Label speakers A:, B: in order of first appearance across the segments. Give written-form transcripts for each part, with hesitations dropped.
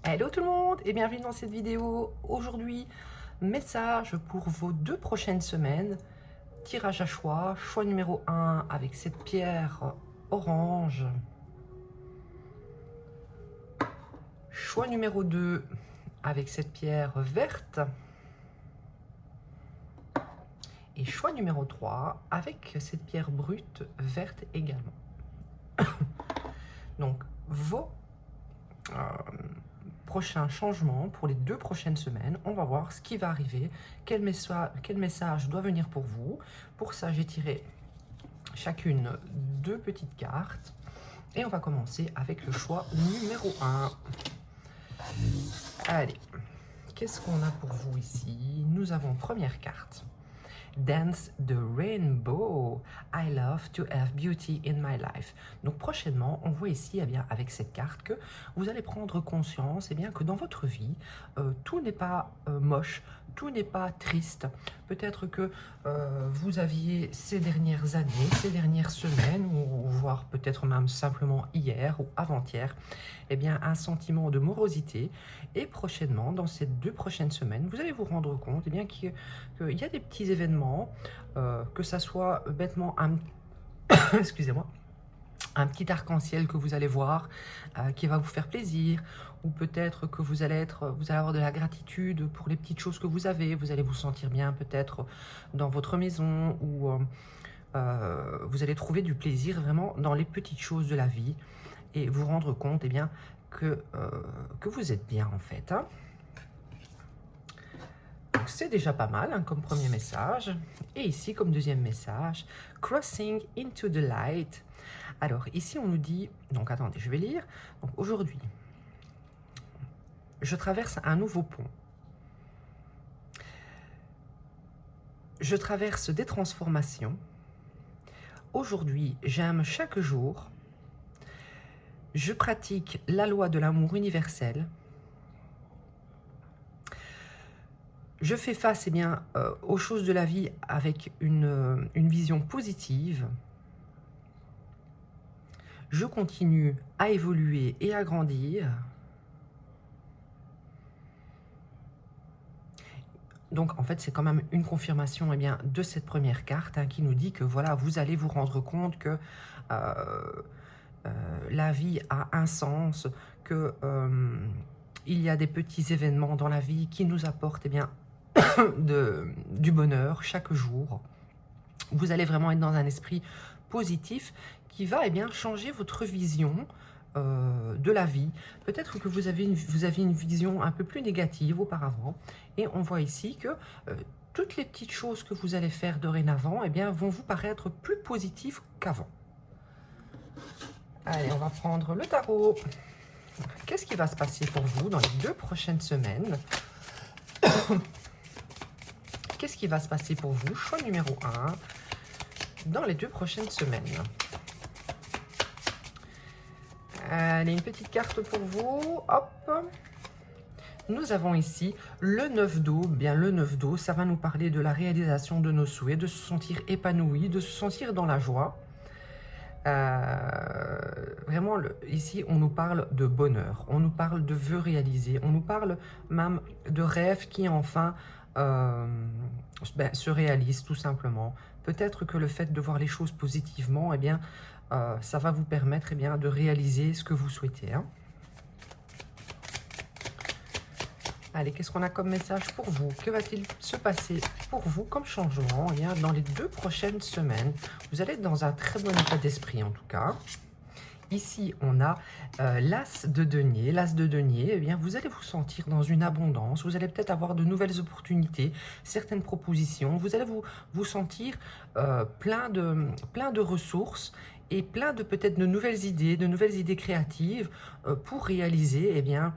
A: Hello tout le monde et bienvenue dans cette vidéo. Aujourd'hui, message pour vos 2 prochaines semaines. Tirage à choix, choix numéro 1 avec cette pierre orange. Choix numéro 2 avec cette pierre verte. Et choix numéro 3 avec cette pierre brute verte également. Donc, vos prochains changements pour les 2 prochaines semaines. On va voir ce qui va arriver, quel message doit venir pour vous. Pour ça, j'ai tiré chacune 2 petites cartes. Et on va commencer avec le choix numéro 1. Allez, qu'est-ce qu'on a pour vous ici? Nous avons première carte. Dance the Rainbow. I love to have beauty in my life. Donc prochainement, on voit ici, eh bien, avec cette carte, que vous allez prendre conscience, eh bien, que dans votre vie, tout n'est pas moche, tout n'est pas triste. Peut-être que vous aviez ces dernières années, ces dernières semaines, ou voire peut-être même simplement hier ou avant-hier, eh bien, un sentiment de morosité. Et prochainement, dans ces 2 prochaines semaines, vous allez vous rendre compte eh bien, qu'il y a des petits événements, que ça soit bêtement un, excusez-moi, un petit arc-en-ciel que vous allez voir, qui va vous faire plaisir, ou peut-être que vous allez avoir de la gratitude pour les petites choses que vous avez, vous allez vous sentir bien peut-être dans votre maison, ou vous allez trouver du plaisir vraiment dans les petites choses de la vie, et vous rendre compte eh bien, que vous êtes bien en fait, hein. C'est déjà pas mal hein, comme premier message. Et ici, comme deuxième message, Crossing into the light. Alors, ici, on nous dit... Donc, attendez, je vais lire. Donc, aujourd'hui, je traverse un nouveau pont. Je traverse des transformations. Aujourd'hui, j'aime chaque jour. Je pratique la loi de l'amour universel. Je fais face eh bien, aux choses de la vie avec une vision positive. Je continue à évoluer et à grandir. Donc, en fait, c'est quand même une confirmation eh bien, de cette première carte hein, qui nous dit que voilà, vous allez vous rendre compte que la vie a un sens, que il y a des petits événements dans la vie qui nous apportent eh bien, du bonheur chaque jour. Vous allez vraiment être dans un esprit positif qui va eh bien, changer votre vision de la vie. Peut-être que vous avez une vision un peu plus négative auparavant. Et on voit ici que toutes les petites choses que vous allez faire dorénavant eh bien, vont vous paraître plus positives qu'avant. Allez, on va prendre le tarot. Qu'est-ce qui va se passer pour vous dans les 2 prochaines semaines? Qu'est-ce qui va se passer pour vous? Choix numéro 1 dans les 2 prochaines semaines. Allez, une petite carte pour vous. Hop. Nous avons ici le 9 d'eau. Bien, le 9 d'eau, ça va nous parler de la réalisation de nos souhaits, de se sentir épanoui, de se sentir dans la joie. Vraiment, ici, on nous parle de bonheur, on nous parle de vœux réalisés, on nous parle même de rêves qui enfin se réalisent tout simplement. Peut-être que le fait de voir les choses positivement, eh bien, ça va vous permettre eh bien, de réaliser ce que vous souhaitez, hein. Allez, qu'est-ce qu'on a comme message pour vous? Que va-t-il se passer pour vous comme changement eh bien, dans les 2 prochaines semaines? Vous allez être dans un très bon état d'esprit en tout cas. Ici, on a l'as de denier. L'as de denier, eh bien, vous allez vous sentir dans une abondance. Vous allez peut-être avoir de nouvelles opportunités, certaines propositions. Vous allez vous sentir plein de ressources et plein de peut-être de nouvelles idées créatives pour réaliser eh bien,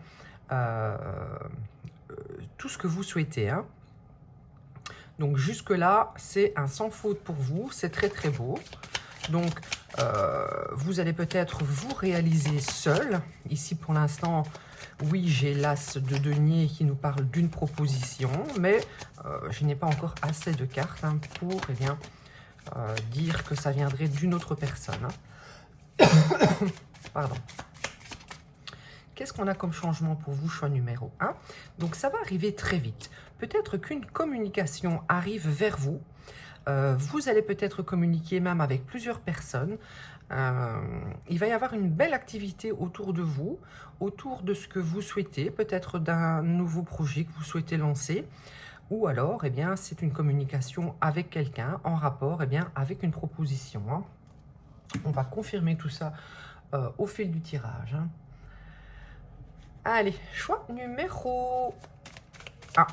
A: tout ce que vous souhaitez, hein. Donc jusque-là, c'est un sans faute pour vous, c'est très très beau. Donc vous allez peut-être vous réaliser seul. Ici pour l'instant, oui, j'ai l'as de denier qui nous parle d'une proposition, mais je n'ai pas encore assez de cartes hein, pour eh bien, dire que ça viendrait d'une autre personne, hein. Pardon. qu'est-ce qu'on a comme changement pour vous, choix numéro 1? Donc, ça va arriver très vite. Peut-être qu'une communication arrive vers vous. Vous allez peut-être communiquer même avec plusieurs personnes. Il va y avoir une belle activité autour de vous, autour de ce que vous souhaitez, peut-être d'un nouveau projet que vous souhaitez lancer. Ou alors, eh bien, c'est une communication avec quelqu'un en rapport, eh bien, avec une proposition. Hein. On va confirmer tout ça au fil du tirage. Hein. Allez, choix numéro 1.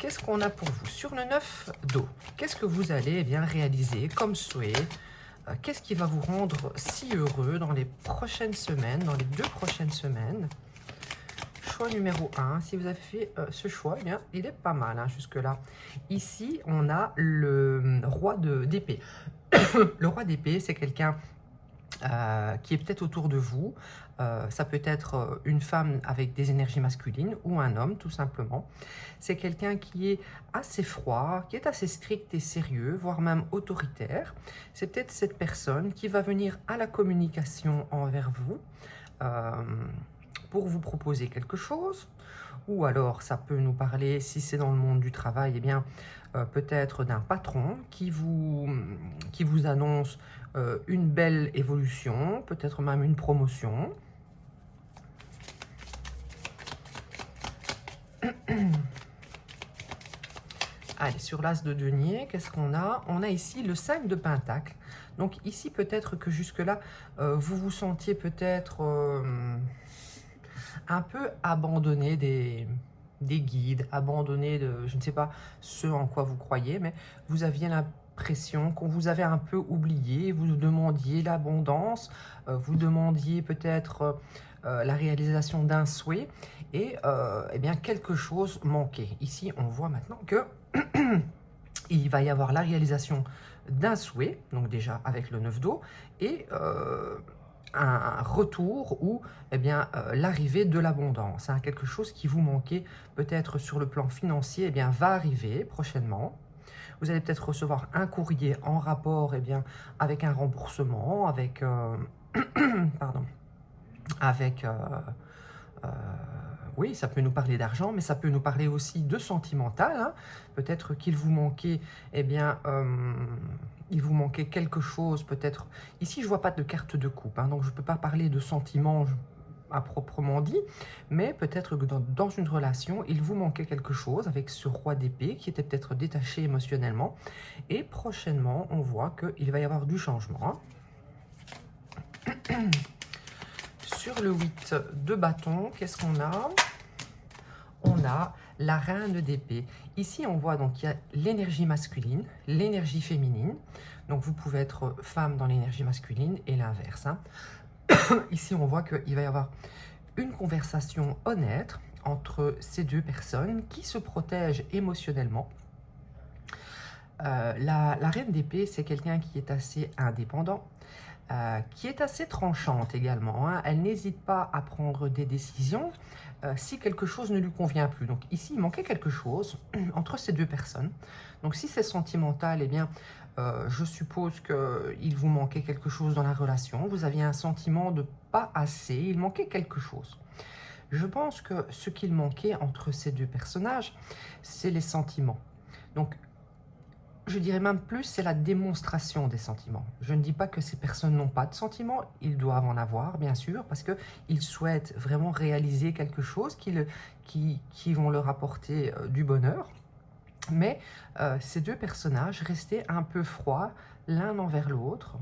A: Qu'est-ce qu'on a pour vous? Sur le 9 d'eau, qu'est-ce que vous allez bien réaliser comme souhait? Qu'est-ce qui va vous rendre si heureux dans les prochaines semaines, dans les 2 prochaines semaines? Choix numéro 1, si vous avez fait ce choix, eh bien, il est pas mal hein, jusque-là. Ici, on a le roi d'épée. Le roi d'épée, c'est quelqu'un qui est peut-être autour de vous. Ça peut être une femme avec des énergies masculines ou un homme, tout simplement. C'est quelqu'un qui est assez froid, qui est assez strict et sérieux, voire même autoritaire. C'est peut-être cette personne qui va venir à la communication envers vous pour vous proposer quelque chose. Ou alors, ça peut nous parler, si c'est dans le monde du travail, eh bien, peut-être d'un patron qui vous annonce une belle évolution, peut-être même une promotion. Allez, sur l'as de denier, qu'est-ce qu'on a? On a ici le 5 de pentacle. Donc ici, peut-être que jusque-là, vous vous sentiez peut-être un peu abandonné des guides, abandonné de, je ne sais pas, ce en quoi vous croyez, mais vous aviez l'impression qu'on vous avait un peu oublié, vous demandiez l'abondance, vous demandiez peut-être la réalisation d'un souhait, et eh bien quelque chose manquait. Ici, on voit maintenant que il va y avoir la réalisation d'un souhait, donc déjà avec le 9 d'eau, et un retour ou eh bien l'arrivée de l'abondance. Hein, quelque chose qui vous manquait peut-être sur le plan financier eh bien, va arriver prochainement. Vous allez peut-être recevoir un courrier en rapport eh bien, avec un remboursement, avec... pardon. Avec... oui, ça peut nous parler d'argent, mais ça peut nous parler aussi de sentimental. Hein. Peut-être qu'il vous manquait, eh bien, il vous manquait quelque chose, peut-être. Ici, je ne vois pas de carte de coupe, hein, donc je ne peux pas parler de sentiments à proprement dit, mais peut-être que dans une relation, il vous manquait quelque chose avec ce roi d'épée qui était peut-être détaché émotionnellement. Et prochainement, on voit qu'il va y avoir du changement. Hein. Sur le 8 de bâton, qu'est-ce qu'on a? On a la reine d'épée. Ici, on voit donc qu'il y a l'énergie masculine, l'énergie féminine. Donc, vous pouvez être femme dans l'énergie masculine et l'inverse. Hein. Ici, on voit qu'il va y avoir une conversation honnête entre ces deux personnes qui se protègent émotionnellement. La reine d'épée, c'est quelqu'un qui est assez indépendant, qui est assez tranchante également. Hein. Elle n'hésite pas à prendre des décisions si quelque chose ne lui convient plus. Donc ici, il manquait quelque chose entre ces deux personnes. Donc si c'est sentimental, eh bien, je suppose qu'il vous manquait quelque chose dans la relation. Vous aviez un sentiment de pas assez, il manquait quelque chose. Je pense que ce qu'il manquait entre ces deux personnages, c'est les sentiments. Donc, je dirais même plus, c'est la démonstration des sentiments. Je ne dis pas que ces personnes n'ont pas de sentiments, ils doivent en avoir, bien sûr, parce qu'ils souhaitent vraiment réaliser quelque chose qui vont leur apporter du bonheur. Mais ces deux personnages restaient un peu froids l'un envers l'autre.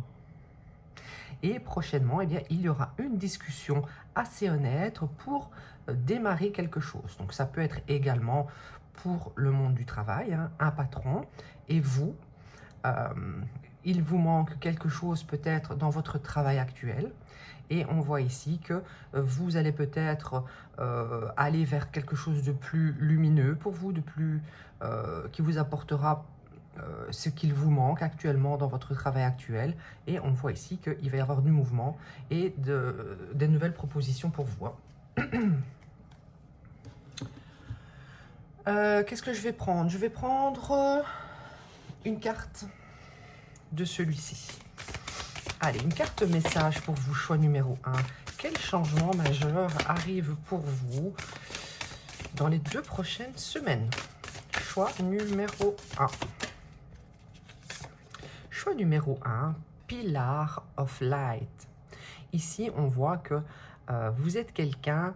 A: Et prochainement, eh bien, il y aura une discussion assez honnête pour démarrer quelque chose. Donc ça peut être également pour le monde du travail, hein, un patron et vous. Il vous manque quelque chose peut-être dans votre travail actuel. Et on voit ici que vous allez peut-être aller vers quelque chose de plus lumineux pour vous, de plus, qui vous apportera ce qu'il vous manque actuellement dans votre travail actuel. Et on voit ici qu'il va y avoir du mouvement et des nouvelles propositions pour vous. Qu'est-ce que je vais prendre? Je vais prendre une carte de celui-ci. Allez, une carte message pour vous, choix numéro 1. quel changement majeur arrive pour vous dans les 2 prochaines semaines? Choix numéro 1. Choix numéro 1, Pillar of Light. Ici, on voit que vous êtes quelqu'un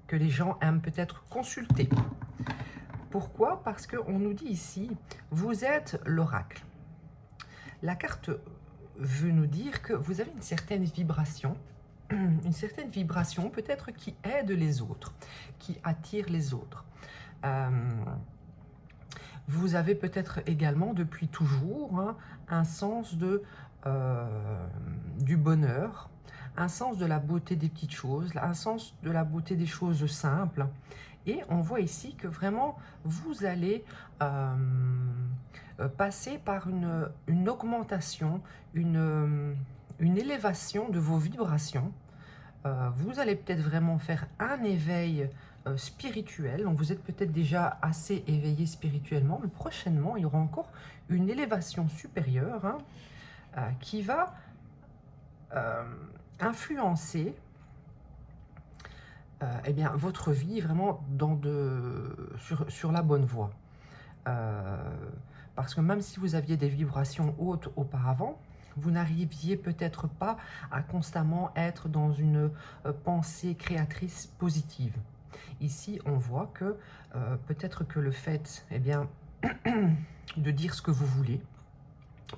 A: que les gens aiment peut-être consulter. Pourquoi? Parce qu'on nous dit ici, vous êtes l'oracle. La carte veut nous dire que vous avez une certaine vibration peut-être qui aide les autres, qui attire les autres. Vous avez peut-être également depuis toujours un sens du bonheur, un sens de la beauté des petites choses, un sens de la beauté des choses simples. Et on voit ici que vraiment, vous allez passer par une augmentation, une élévation de vos vibrations. Vous allez peut-être vraiment faire un éveil spirituel. Donc vous êtes peut-être déjà assez éveillé spirituellement, mais prochainement, il y aura encore une élévation supérieure qui va influencer eh bien, votre vie vraiment sur la bonne voie. Parce que même si vous aviez des vibrations hautes auparavant, vous n'arriviez peut-être pas à constamment être dans une pensée créatrice positive. Ici, on voit que peut-être que le fait eh bien, de dire ce que vous voulez,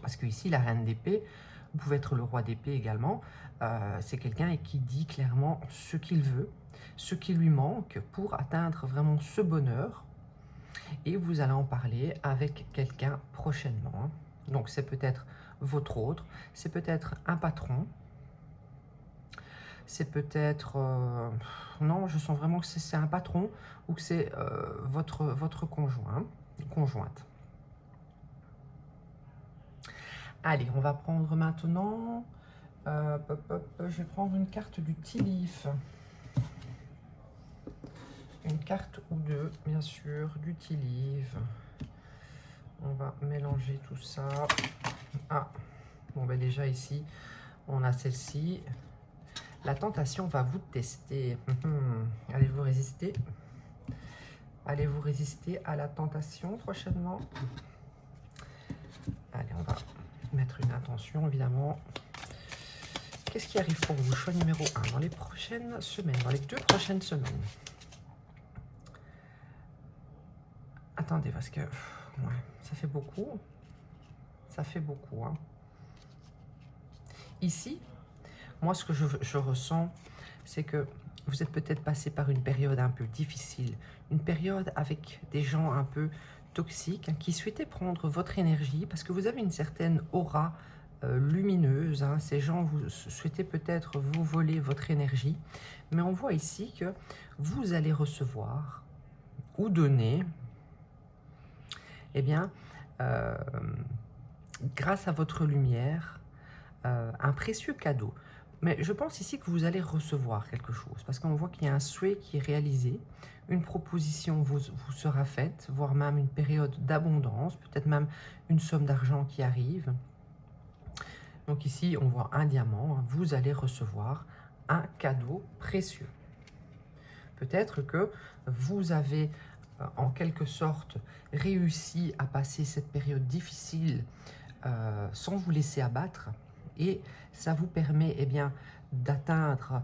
A: parce que ici, la reine d'épée, vous pouvez être le roi d'épée également, c'est quelqu'un qui dit clairement ce qu'il veut, ce qui lui manque pour atteindre vraiment ce bonheur. Et vous allez en parler avec quelqu'un prochainement. Donc c'est peut-être votre autre, c'est peut-être un patron, c'est peut-être... non, je sens vraiment que c'est un patron ou que c'est votre conjointe. Allez, on va prendre maintenant... je vais prendre une carte du Tea Leaf. Une carte ou deux, bien sûr, du Tea Leaf. On va mélanger tout ça. Ah, bon ben déjà ici, on a celle-ci. La tentation va vous tester. Allez-vous résister? Allez-vous résister à la tentation prochainement? Allez, on va mettre une intention, évidemment. Qu'est-ce qui arrive pour vous? Choix numéro 1 dans les prochaines semaines, dans les 2 prochaines semaines. Attendez, parce que ouais, ça fait beaucoup. Ça fait beaucoup. Ici, moi, ce que je ressens, c'est que vous êtes peut-être passé par une période un peu difficile, une période avec des gens un peu toxiques qui souhaitaient prendre votre énergie parce que vous avez une certaine aura lumineuse. Ces gens vous souhaitaient peut-être vous voler votre énergie, mais on voit ici que vous allez recevoir ou donner, eh bien, grâce à votre lumière, un précieux cadeau. Mais je pense ici que vous allez recevoir quelque chose, parce qu'on voit qu'il y a un souhait qui est réalisé, une proposition vous sera faite, voire même une période d'abondance, peut-être même une somme d'argent qui arrive. Donc ici, on voit un diamant, vous allez recevoir un cadeau précieux. Peut-être que vous avez en quelque sorte réussi à passer cette période difficile sans vous laisser abattre, et ça vous permet eh bien d'atteindre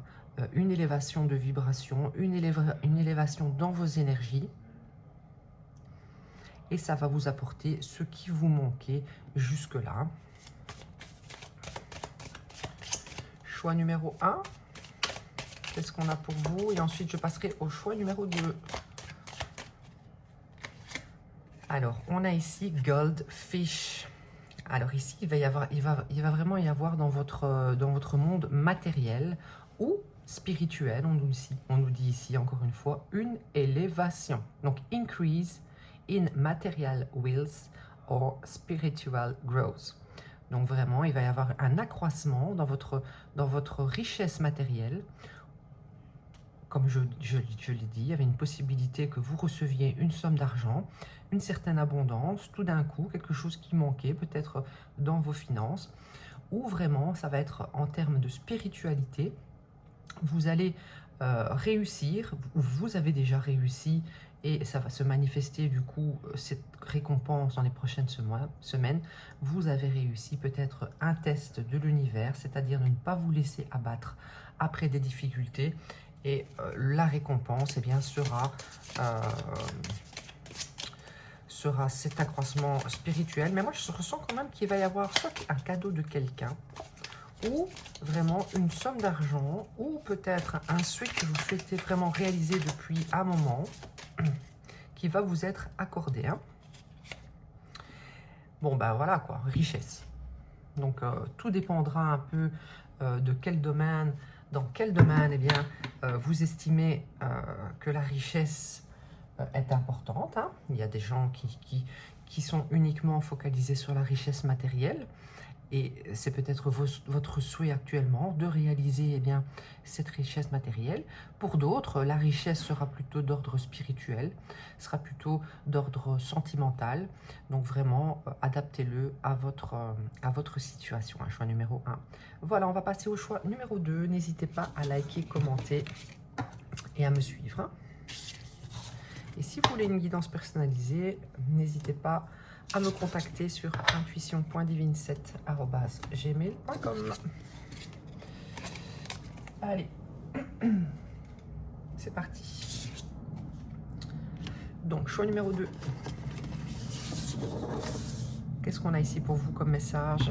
A: une élévation de vibration, une élévation dans vos énergies, et ça va vous apporter ce qui vous manquait jusque-là. Choix numéro 1, qu'est-ce qu'on a pour vous? Et ensuite je passerai au choix numéro 2. Alors, on a ici Goldfish. Alors ici, il va vraiment y avoir dans votre monde matériel ou spirituel, on nous dit ici encore une fois, une élévation. Donc, increase in material wealth or spiritual growth. Donc vraiment, il va y avoir un accroissement dans votre richesse matérielle. Comme je l'ai dit, il y avait une possibilité que vous receviez une somme d'argent, une certaine abondance, tout d'un coup, quelque chose qui manquait peut-être dans vos finances. ou vraiment ça va être en termes de spiritualité. Vous allez réussir, vous avez déjà réussi et ça va se manifester du coup cette récompense dans les prochaines semaines. Vous avez réussi peut-être un test de l'univers, c'est-à-dire de ne pas vous laisser abattre après des difficultés et la récompense eh bien, sera cet accroissement spirituel. Mais moi je ressens quand même qu'il va y avoir soit un cadeau de quelqu'un ou vraiment une somme d'argent, ou peut-être un souhait que vous souhaitez vraiment réaliser depuis un moment, qui va vous être accordé. Hein. Bon, ben voilà quoi, richesse. Donc, tout dépendra un peu de quel domaine, dans quel domaine, eh bien, vous estimez que la richesse est importante. Hein. Il y a des gens qui sont uniquement focalisés sur la richesse matérielle. Et c'est peut-être votre souhait actuellement de réaliser eh bien, cette richesse matérielle. Pour d'autres, la richesse sera plutôt d'ordre spirituel, sera plutôt d'ordre sentimental. Donc vraiment, adaptez-le à votre situation. Choix numéro 1. Voilà, on va passer au choix numéro 2. N'hésitez pas à liker, commenter et à me suivre. Hein. Et si vous voulez une guidance personnalisée, n'hésitez pas à me contacter sur intuition.divine7@gmail.com. Allez, c'est parti. Donc, choix numéro 2. Qu'est-ce qu'on a ici pour vous comme message?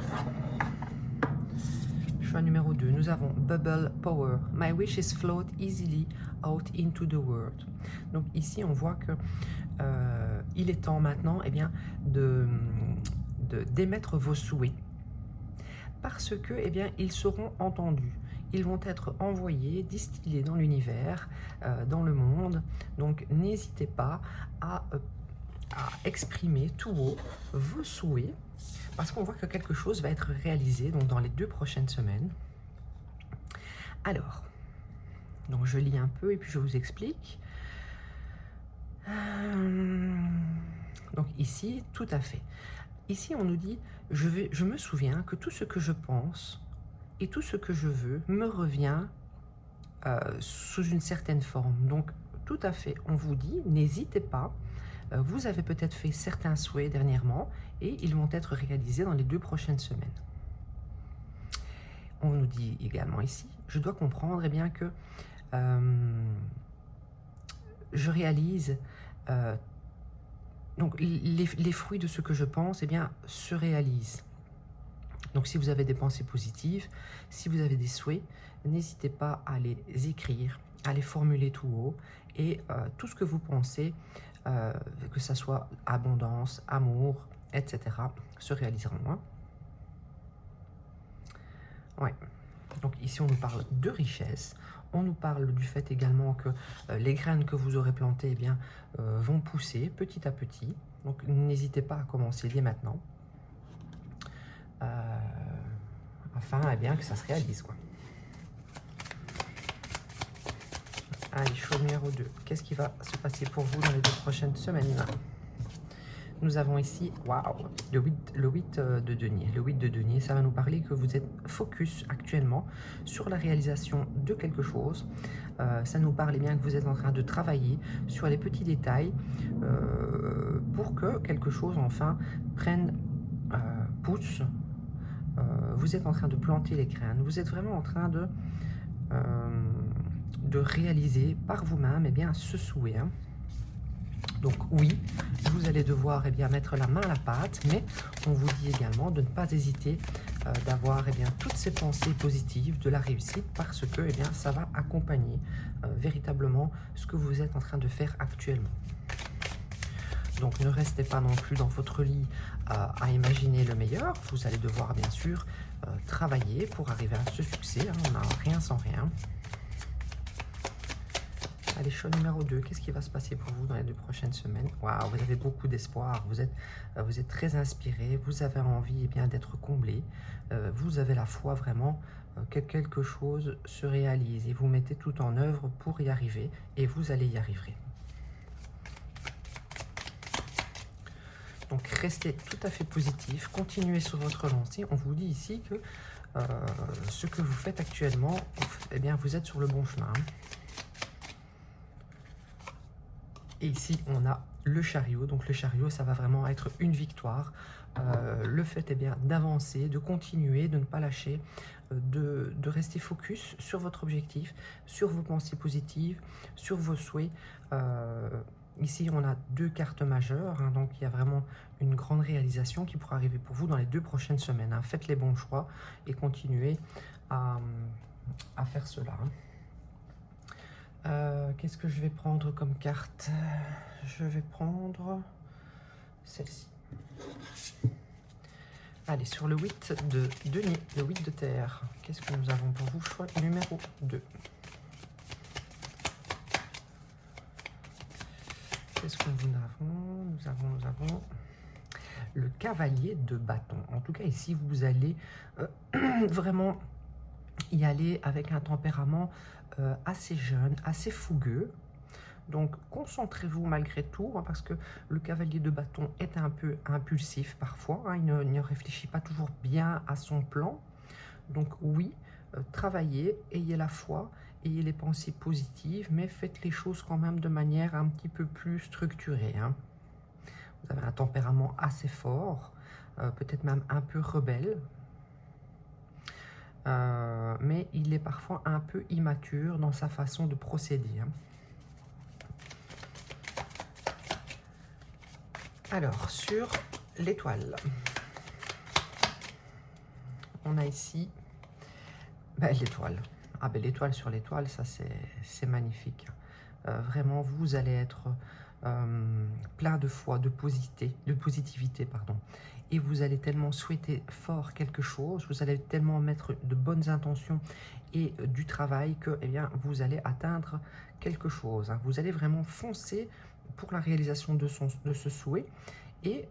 A: Choix numéro 2, nous avons Bubble Power. My wishes float easily out into the world. Donc ici, on voit que il est temps maintenant eh bien, d'émettre vos souhaits parce que eh bien, ils seront entendus. Ils vont être envoyés, distillés dans l'univers, dans le monde. Donc n'hésitez pas à exprimer tout haut vos souhaits parce qu'on voit que quelque chose va être réalisé donc, dans les 2 prochaines semaines. Alors, donc je lis un peu et puis je vous explique. Donc ici, tout à fait. Ici, on nous dit, je me souviens que tout ce que je pense et tout ce que je veux me revient sous une certaine forme. Donc, tout à fait, on vous dit, n'hésitez pas. Vous avez peut-être fait certains souhaits dernièrement et ils vont être réalisés dans les 2 prochaines semaines. On nous dit également ici, je dois comprendre eh bien, que je réalise donc les fruits de ce que je pense eh bien, se réalisent. Donc si vous avez des pensées positives, si vous avez des souhaits, n'hésitez pas à les écrire, à les formuler tout haut et tout ce que vous pensez, que ce soit abondance, amour, etc., se réaliseront. Hein. Ouais. Donc ici, on nous parle de richesse. On nous parle du fait également que les graines que vous aurez plantées eh bien, vont pousser petit à petit. Donc n'hésitez pas à commencer dès maintenant. Afin eh bien, que ça se réalise. Quoi. Allez, choix numéro 2. Qu'est-ce qui va se passer pour vous dans les 2 prochaines semaines? Nous avons ici, waouh, le 8 de denier. Le 8 de denier, ça va nous parler que vous êtes focus actuellement sur la réalisation de quelque chose. Ça nous parle bien que vous êtes en train de travailler sur les petits détails pour que quelque chose enfin prenne pousse. Vous êtes en train de planter les graines. Vous êtes vraiment en train de réaliser par vous-même eh bien, ce souhait. Hein. Donc oui, vous allez devoir eh bien, mettre la main à la pâte, mais on vous dit également de ne pas hésiter d'avoir eh bien, toutes ces pensées positives de la réussite parce que eh bien, ça va accompagner véritablement ce que vous êtes en train de faire actuellement. Donc ne restez pas non plus dans votre lit à imaginer le meilleur. Vous allez devoir bien sûr travailler pour arriver à ce succès. Hein. On n'a rien sans rien. Allez, choix numéro 2, qu'est-ce qui va se passer pour vous dans les 2 prochaines semaines? Waouh, vous avez beaucoup d'espoir, vous êtes très inspiré, vous avez envie eh bien d'être comblé, vous avez la foi vraiment que quelque chose se réalise et vous mettez tout en œuvre pour y arriver et vous allez y arriver. Donc restez tout à fait positif, continuez sur votre lancée. On vous dit ici que ce que vous faites actuellement, eh bien, vous êtes sur le bon chemin. Et ici, on a le chariot. Donc le chariot, ça va vraiment être une victoire. Le fait d'avancer, de continuer, de ne pas lâcher, de rester focus sur votre objectif, sur vos pensées positives, sur vos souhaits. Ici, on a 2 cartes majeures, hein, donc il y a vraiment une grande réalisation qui pourra arriver pour vous dans les 2 prochaines semaines. Hein. Faites les bons choix et continuez à faire cela. Hein. Qu'est-ce que je vais prendre comme carte? Je vais prendre celle-ci. Allez, sur le 8 de denier, le 8 de terre. Qu'est-ce que nous avons pour vous? Choix numéro 2. Qu'est-ce que nous avons? Nous avons le cavalier de bâton. En tout cas, ici, vous allez vraiment y aller avec un tempérament assez jeune, assez fougueux. Donc, concentrez-vous malgré tout, hein, parce que le cavalier de bâton est un peu impulsif parfois. Hein, il ne réfléchit pas toujours bien à son plan. Donc, oui, travaillez, ayez la foi, ayez les pensées positives, mais faites les choses quand même de manière un petit peu plus structurée. Hein. Vous avez un tempérament assez fort, peut-être même un peu rebelle. Mais il est parfois un peu immature dans sa façon de procéder. Hein. Alors, sur l'étoile, on a ici l'étoile. Ah ben l'étoile sur l'étoile, ça c'est magnifique. Vraiment, vous allez être plein de foi, de positivité, pardon. Et vous allez tellement souhaiter fort quelque chose, vous allez tellement mettre de bonnes intentions et du travail que vous allez atteindre quelque chose. Hein. Vous allez vraiment foncer pour la réalisation de ce souhait. Et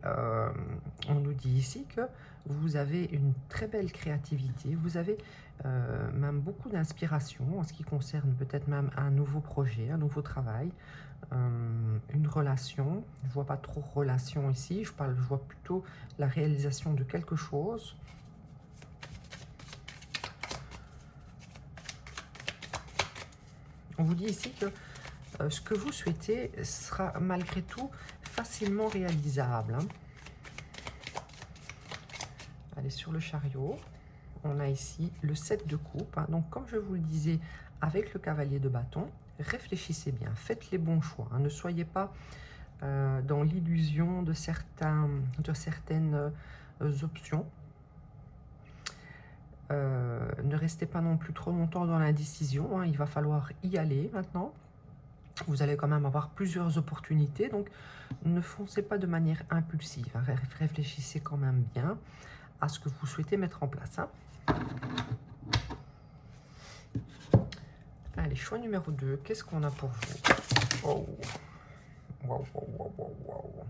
A: on nous dit ici que vous avez une très belle créativité, vous avez même beaucoup d'inspiration en ce qui concerne peut-être même un nouveau projet, un nouveau travail, une relation. Je ne vois pas trop relation ici, je vois plutôt la réalisation de quelque chose. On vous dit ici que ce que vous souhaitez sera malgré tout facilement réalisable. Hein. Allez, sur le chariot, on a ici le 7 de coupe. Hein. Donc, comme je vous le disais, avec le cavalier de bâton, réfléchissez bien, faites les bons choix. Hein. Ne soyez pas dans l'illusion de certaines options. Ne restez pas non plus trop longtemps dans l'indécision. Hein. Il va falloir y aller maintenant. Vous allez quand même avoir plusieurs opportunités, donc ne foncez pas de manière impulsive. Hein. Réfléchissez quand même bien à ce que vous souhaitez mettre en place. Hein. Allez, choix numéro 2, qu'est-ce qu'on a pour vous? Oh. Wow, wow, wow, wow, wow.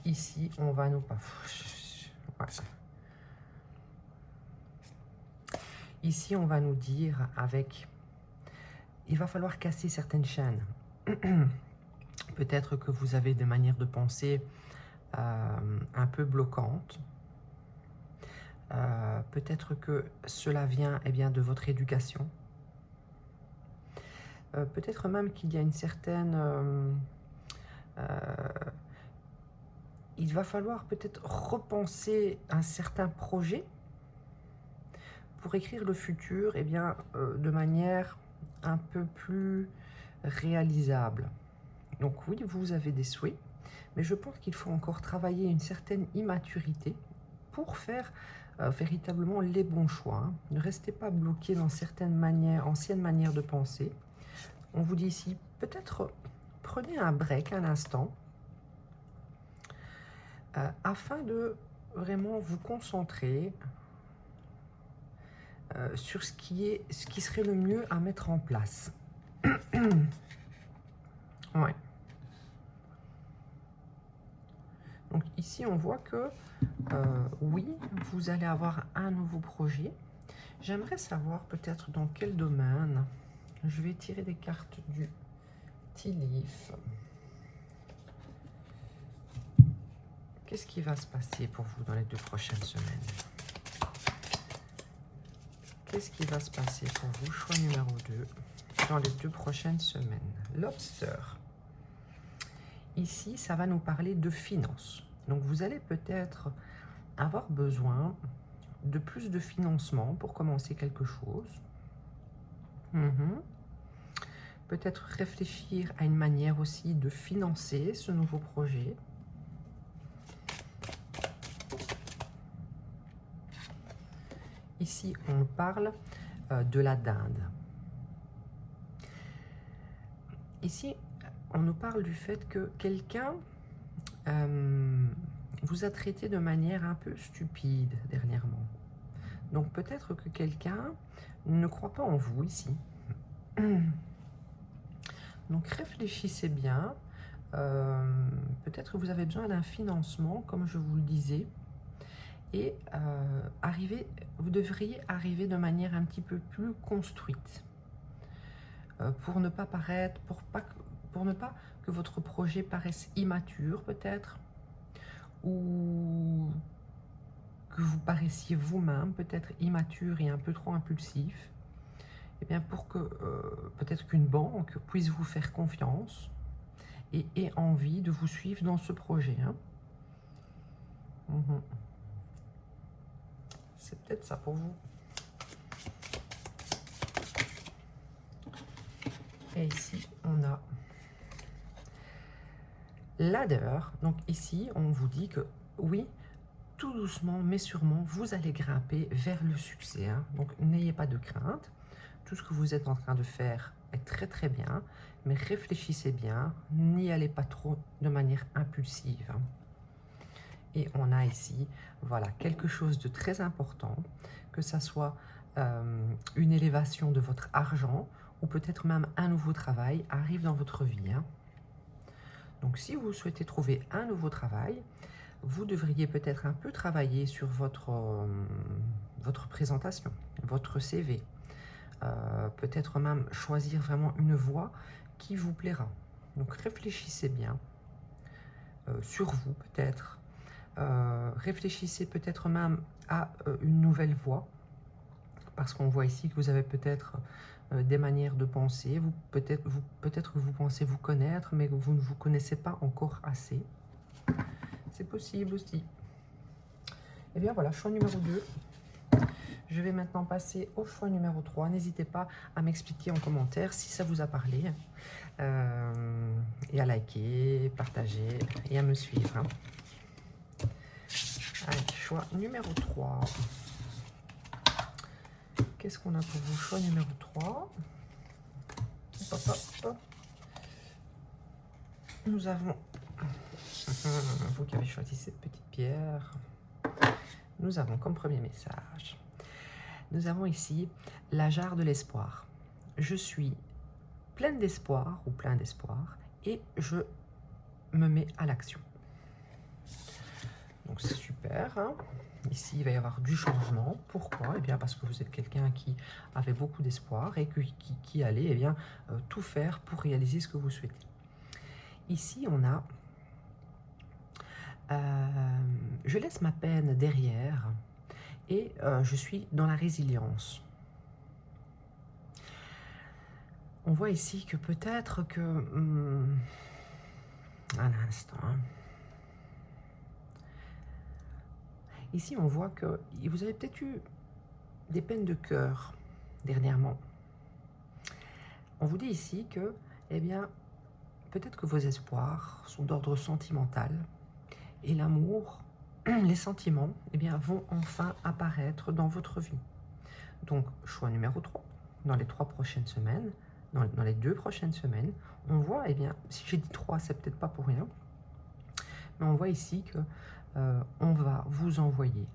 A: Ici, on va nous... Ouais. Ici, on va nous dire avec... Il va falloir casser certaines chaînes. Peut-être que vous avez des manières de penser un peu bloquantes. Peut-être que cela vient de votre éducation. Peut-être même qu'il y a une certaine... il va falloir peut-être repenser un certain projet pour écrire le futur de manière un peu plus réalisable. Donc oui, vous avez des souhaits, mais je pense qu'il faut encore travailler une certaine immaturité pour faire véritablement les bons choix. Hein. Ne restez pas bloqué dans certaines anciennes manières de penser. On vous dit ici, peut-être prenez un break un instant afin de vraiment vous concentrer sur ce qui serait le mieux à mettre en place. Ouais. Donc ici, on voit que oui, vous allez avoir un nouveau projet. J'aimerais savoir peut-être dans quel domaine. Je vais tirer des cartes du Tea Leaf. Qu'est-ce qui va se passer pour vous dans les 2 prochaines semaines? Qu'est-ce qui va se passer pour vous? Choix numéro 2 dans les 2 prochaines semaines. Lobster. Ici, ça va nous parler de finances. Donc, vous allez peut-être avoir besoin de plus de financement pour commencer quelque chose. Peut-être réfléchir à une manière aussi de financer ce nouveau projet. Ici, on parle de la dinde. Ici, on nous parle du fait que quelqu'un vous a traité de manière un peu stupide dernièrement. Donc peut-être que quelqu'un ne croit pas en vous ici. Donc réfléchissez bien. Peut-être que vous avez besoin d'un financement, comme je vous le disais. Et vous devriez arriver de manière un petit peu plus construite. Pour ne pas paraître, pour ne pas que votre projet paraisse immature peut-être, ou que vous paraissiez vous-même peut-être immature et un peu trop impulsif, et bien pour que peut-être qu'une banque puisse vous faire confiance et ait envie de vous suivre dans ce projet. C'est peut-être ça pour vous. Et ici, on a ladder. Donc ici, on vous dit que oui, tout doucement, mais sûrement, vous allez grimper vers le succès. Donc n'ayez pas de crainte. Tout ce que vous êtes en train de faire est très très bien, mais réfléchissez bien, n'y allez pas trop de manière impulsive. Et on a ici, voilà, quelque chose de très important, que ça soit une élévation de votre argent, ou peut-être même un nouveau travail arrive dans votre vie. Donc si vous souhaitez trouver un nouveau travail, vous devriez peut-être un peu travailler sur votre présentation, votre CV. Peut-être même choisir vraiment une voie qui vous plaira. Donc réfléchissez bien sur vous peut-être. Réfléchissez peut-être même à une nouvelle voie, parce qu'on voit ici que vous avez peut-être des manières de penser. Peut-être que vous pensez vous connaître, mais que vous ne vous connaissez pas encore assez. C'est possible aussi. Et bien voilà, choix numéro 2. Je vais maintenant passer au choix numéro 3. N'hésitez pas à m'expliquer en commentaire si ça vous a parlé. Et à liker, partager et à me suivre. Allez, choix numéro 3. Qu'est-ce qu'on a pour vous? Choix numéro 3. Hop, hop, hop. Nous avons, vous qui avez choisi cette petite pierre, nous avons comme premier message, nous avons ici la jarre de l'espoir. Je suis pleine d'espoir ou plein d'espoir et je me mets à l'action. Donc c'est super. Ici, il va y avoir du changement. Pourquoi? Eh bien, parce que vous êtes quelqu'un qui avait beaucoup d'espoir et qui allait tout faire pour réaliser ce que vous souhaitez. Ici, on a je laisse ma peine derrière et je suis dans la résilience. On voit ici que peut-être que... un instant. Ici, on voit que vous avez peut-être eu des peines de cœur dernièrement. On vous dit ici que, eh bien, peut-être que vos espoirs sont d'ordre sentimental et l'amour, les sentiments, eh bien, vont enfin apparaître dans votre vie. Donc, choix numéro 3, dans les 3 prochaines semaines, dans les 2 prochaines semaines, on voit, eh bien, si j'ai dit 3, c'est peut-être pas pour rien, mais on voit ici que on va vous envoyer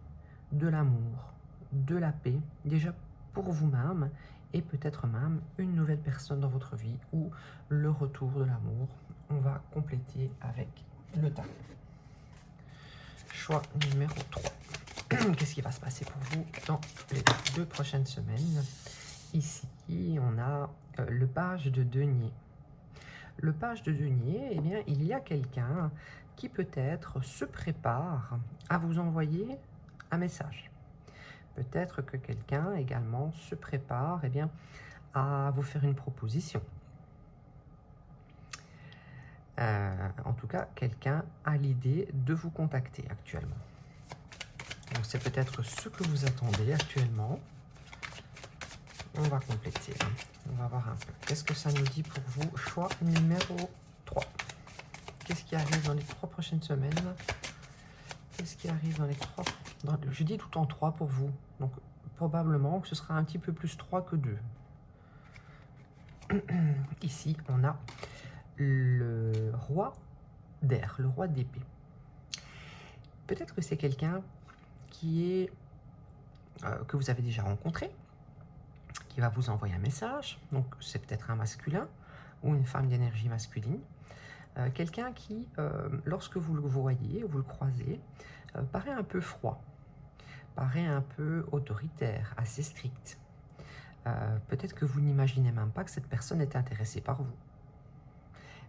A: de l'amour, de la paix, déjà pour vous-même, et peut-être même une nouvelle personne dans votre vie, ou le retour de l'amour. On va compléter avec le tarot. Choix numéro 3. Qu'est-ce qui va se passer pour vous dans les 2 prochaines semaines? Ici, on a le page de denier. Le page de denier, eh bien, il y a quelqu'un qui peut-être se prépare à vous envoyer un message. Peut-être que quelqu'un également se prépare à vous faire une proposition. En tout cas, quelqu'un a l'idée de vous contacter actuellement. Donc c'est peut-être ce que vous attendez actuellement. On va compléter. On va voir un peu. Qu'est-ce que ça nous dit pour vous? Choix numéro 3. Qu'est-ce qui arrive dans les 3 prochaines semaines? Qu'est-ce qui arrive dans les 3... je dis tout en 3 pour vous. Donc probablement que ce sera un petit peu plus 3 que 2. Ici, on a le roi d'air, le roi d'épée. Peut-être que c'est quelqu'un qui est que vous avez déjà rencontré, qui va vous envoyer un message. Donc c'est peut-être un masculin ou une femme d'énergie masculine. Quelqu'un qui, lorsque vous le voyez, vous le croisez, paraît un peu froid, paraît un peu autoritaire, assez strict. Peut-être que vous n'imaginez même pas que cette personne est intéressée par vous.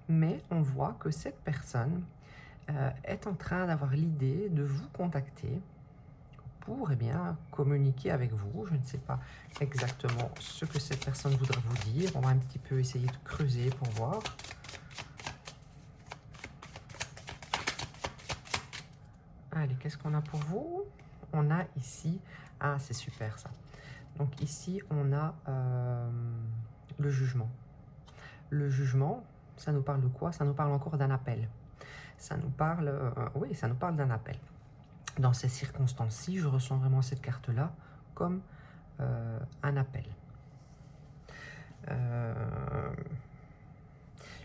A: Mais on voit que cette personne est en train d'avoir l'idée de vous contacter pour communiquer avec vous. Je ne sais pas exactement ce que cette personne voudrait vous dire. On va un petit peu essayer de creuser pour voir. Allez, qu'est-ce qu'on a pour vous? On a ici... Ah, c'est super ça. Donc ici, on a le jugement. Le jugement, ça nous parle de quoi? Ça nous parle encore d'un appel. Ça nous parle... oui, ça nous parle d'un appel. Dans ces circonstances-ci, je ressens vraiment cette carte-là comme un appel.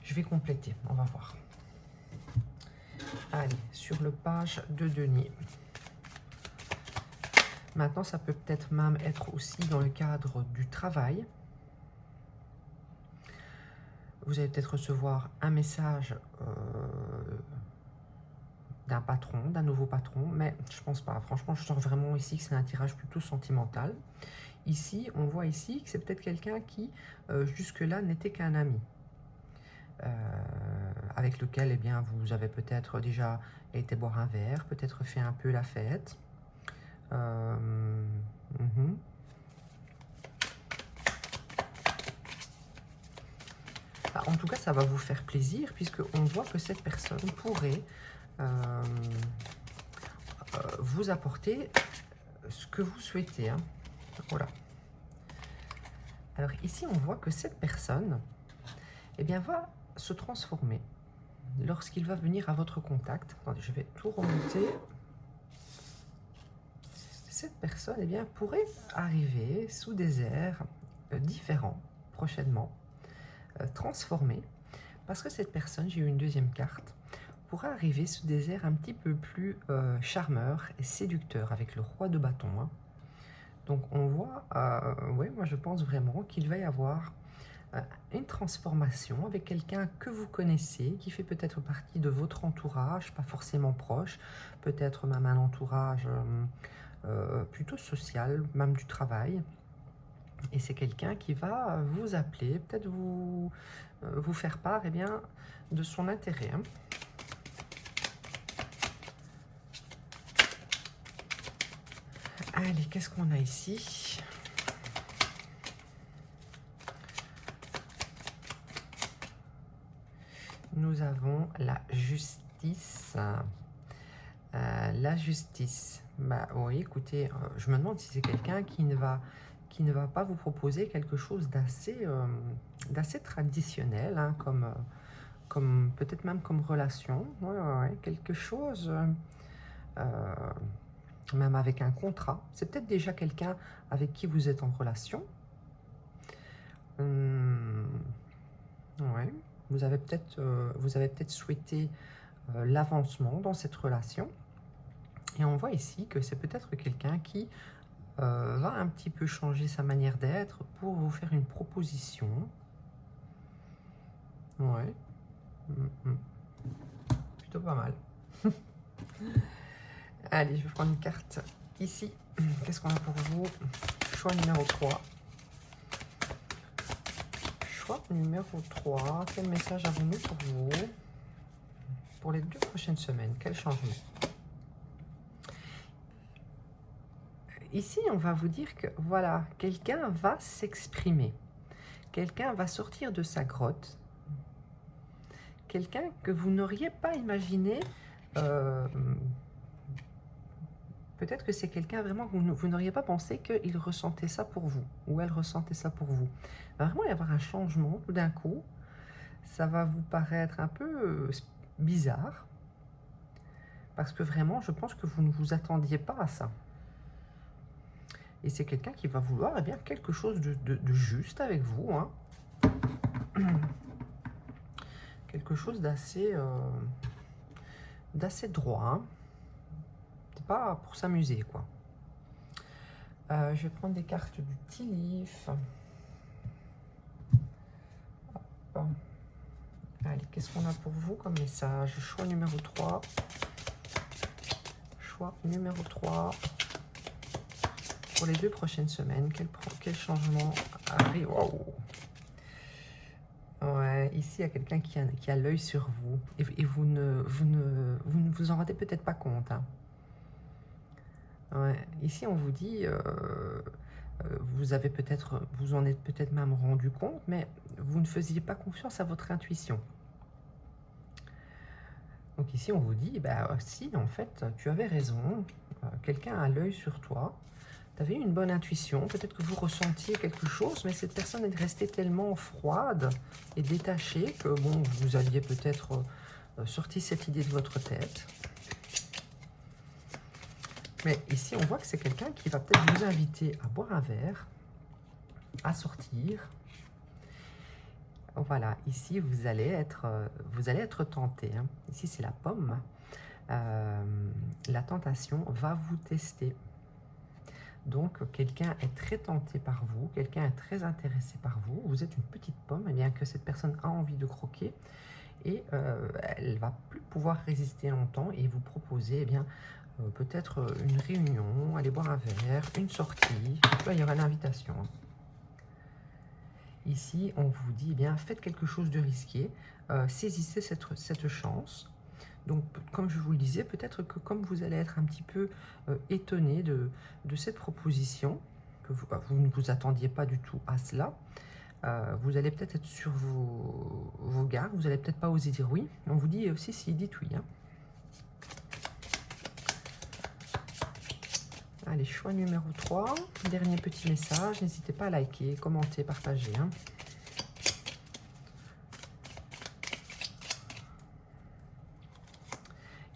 A: Je vais compléter, on va voir. Allez, sur le page de denier. Maintenant, ça peut peut-être même être aussi dans le cadre du travail. Vous allez peut-être recevoir un message d'un patron, d'un nouveau patron, mais je pense pas. Franchement, je sens vraiment ici que c'est un tirage plutôt sentimental. Ici, on voit ici que c'est peut-être quelqu'un qui, jusque-là, n'était qu'un ami. Avec lequel, vous avez peut-être déjà été boire un verre, peut-être fait un peu la fête. En tout cas, ça va vous faire plaisir puisqu'on voit que cette personne pourrait vous apporter ce que vous souhaitez. Voilà. Alors ici, on voit que cette personne va se transformer lorsqu'il va venir à votre contact. Attendez, je vais tout remonter. Cette personne pourrait arriver sous des airs différents prochainement, transformée, parce que cette personne, j'ai eu une deuxième carte, pourra arriver sous des airs un petit peu plus charmeurs et séducteurs avec le roi de bâton. Donc on voit, ouais, moi je pense vraiment qu'il va y avoir une transformation avec quelqu'un que vous connaissez, qui fait peut-être partie de votre entourage, pas forcément proche, peut-être même un entourage plutôt social, même du travail. Et c'est quelqu'un qui va vous appeler, peut-être vous faire part de son intérêt. Allez, qu'est-ce qu'on a ici? Nous avons la justice. La justice. Bah oui, écoutez, je me demande si c'est quelqu'un qui ne va pas vous proposer quelque chose d'assez traditionnel, comme peut-être même comme relation. Ouais, quelque chose, même avec un contrat. C'est peut-être déjà quelqu'un avec qui vous êtes en relation. Ouais. Vous avez peut-être souhaité l'avancement dans cette relation. Et on voit ici que c'est peut-être quelqu'un qui va un petit peu changer sa manière d'être pour vous faire une proposition. Ouais. Plutôt pas mal. Allez, je vais prendre une carte ici. Qu'est-ce qu'on a pour vous? Choix numéro 3. Choix numéro 3. Quel message avons-nous pour vous pour les 2 prochaines semaines. Quel changement? Ici, on va vous dire que, voilà, quelqu'un va s'exprimer. Quelqu'un va sortir de sa grotte. Quelqu'un que vous n'auriez pas imaginé. Peut-être que c'est quelqu'un vraiment que vous n'auriez pas pensé qu'il ressentait ça pour vous. Ou elle ressentait ça pour vous. Il va vraiment y avoir un changement tout d'un coup. Ça va vous paraître un peu bizarre. Parce que vraiment, je pense que vous ne vous attendiez pas à ça. Et c'est quelqu'un qui va vouloir eh bien, quelque chose de juste avec vous. Hein. Quelque chose d'assez droit. Hein. C'est pas pour s'amuser, quoi. Je vais prendre des cartes du Tea Leaf. Hop. Allez, qu'est-ce qu'on a pour vous comme message? Choix numéro 3. Choix numéro 3. Pour les 2 prochaines semaines, quel changement arrive? Wow. Ouais, ici, il y a quelqu'un qui a l'œil sur vous. Et vous ne vous en rendez peut-être pas compte. Hein. Ouais, ici, on vous dit, vous en êtes peut-être même rendu compte, mais vous ne faisiez pas confiance à votre intuition. Donc ici, on vous dit, bah, si, en fait, tu avais raison, quelqu'un a l'œil sur toi, tu avais une bonne intuition, peut-être que vous ressentiez quelque chose, mais cette personne est restée tellement froide et détachée que, bon, vous aviez peut-être sorti cette idée de votre tête. Mais ici, on voit que c'est quelqu'un qui va peut-être vous inviter à boire un verre, à sortir. Voilà, ici, vous allez être tenté. Hein. Ici, c'est la pomme. La tentation va vous tester. Donc, quelqu'un est très tenté par vous, quelqu'un est très intéressé par vous. Vous êtes une petite pomme, eh bien que cette personne a envie de croquer. Et elle ne va plus pouvoir résister longtemps et vous proposer, eh bien, peut-être une réunion, aller boire un verre, une sortie. Là, il y aura une invitation. Hein. Ici, on vous dit, eh bien, faites quelque chose de risqué, saisissez cette chance. Donc, comme je vous le disais, peut-être que comme vous allez être un petit peu étonné de cette proposition, que vous ne vous attendiez pas du tout à cela, vous allez peut-être être sur vos gardes, vous n'allez peut-être pas oser dire oui. On vous dit aussi si, dites oui. Hein. Allez, choix numéro 3. Dernier petit message. N'hésitez pas à liker, commenter, partager. Hein.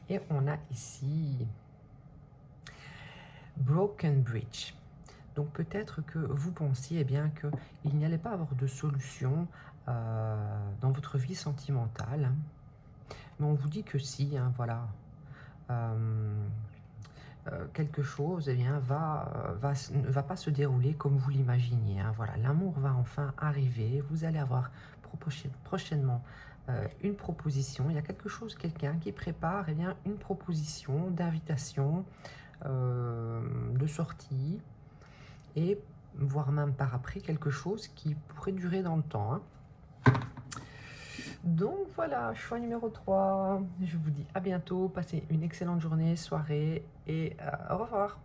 A: Et on a ici Broken Bridge. Donc peut-être que vous pensiez eh bien qu'il n'y allait pas avoir de solution dans votre vie sentimentale. Hein. Mais on vous dit que si, hein, voilà. Quelque chose eh bien, ne va pas se dérouler comme vous l'imaginiez. Hein. Voilà, l'amour va enfin arriver. Vous allez avoir prochainement une proposition. Il y a quelque chose, quelqu'un qui prépare eh bien, une proposition d'invitation, de sortie, et voire même par après quelque chose qui pourrait durer dans le temps. Hein. Donc voilà, choix numéro 3. Je vous dis à bientôt. Passez une excellente journée, soirée et au revoir.